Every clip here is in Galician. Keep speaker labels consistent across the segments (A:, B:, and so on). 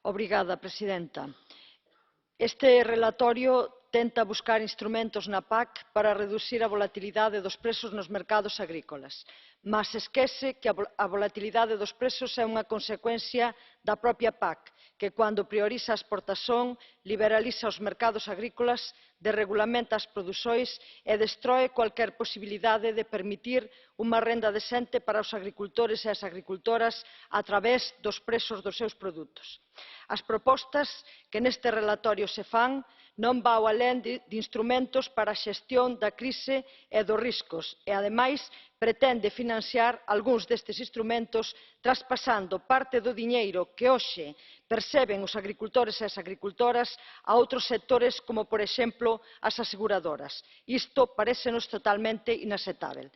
A: Obrigada, presidenta. Este relatorio tenta buscar instrumentos na PAC para reducir a volatilidade dos prezos nos mercados agrícolas, mas esquece que a volatilidade dos prezos é unha consecuencia da propia PAC, que cando prioriza a exportación liberaliza os mercados agrícolas, desregulamenta as produções e destroe cualquier posibilidade de permitir unha renda decente para os agricultores e as agricultoras a través dos prezos dos seus produtos. As propostas que neste relatorio se fan non van alén de instrumentos para a xestión da crise e dos riscos e, ademais, pretende financiar algúns destes instrumentos traspasando parte do diñeiro que hoxe perceben os agricultores e as agricultoras a outros sectores como, por exemplo, as aseguradoras. Isto parécenos totalmente inaceptábel.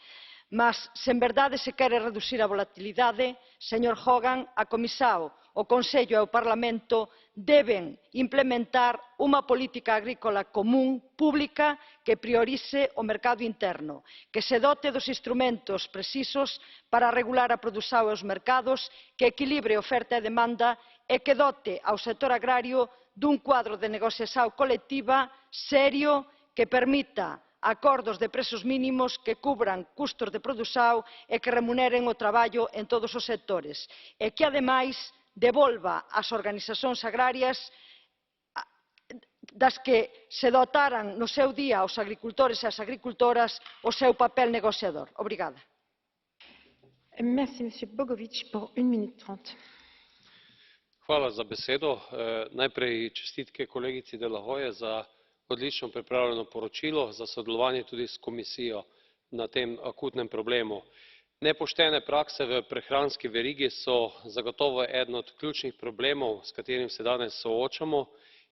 A: Mas, se en verdade se quere reducir a volatilidade, señor Hogan, a Comisión, o Consello e o Parlamento deben implementar unha política agrícola común pública que priorice o mercado interno, que se dote dos instrumentos precisos para regular a produción e os mercados, que equilibre oferta e demanda e que dote ao sector agrario dun cuadro de negociación colectiva serio que permita acordos de prezos mínimos que cubran custos de produción e que remuneren o traballo en todos os sectores e que, ademais, devolva ás organizacións agrarias das que se dotaran no seu día os agricultores e as agricultoras o seu papel negociador. Obrigada.
B: Hvala za besedo. Najprej čestitke kolegici de la Hoye za odlično pripravljeno poročilo, za sodelovanje tudi s komisijo na tem akutnem problemu. Nepoštene prakse v prehranski verigi so zagotovo eden od ključnih problemov, s katerim se danes soočamo